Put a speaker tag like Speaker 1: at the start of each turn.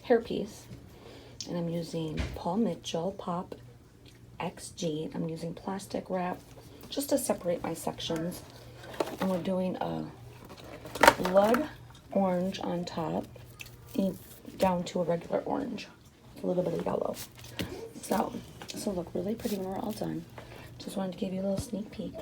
Speaker 1: hairpiece, and I'm using Paul Mitchell Pop XG. I'm using plastic wrap just to separate my sections, and we're doing a blood orange on top down to a regular orange, a little bit of yellow. So this will look really pretty when we're all done. Just wanted to give you a little sneak peek.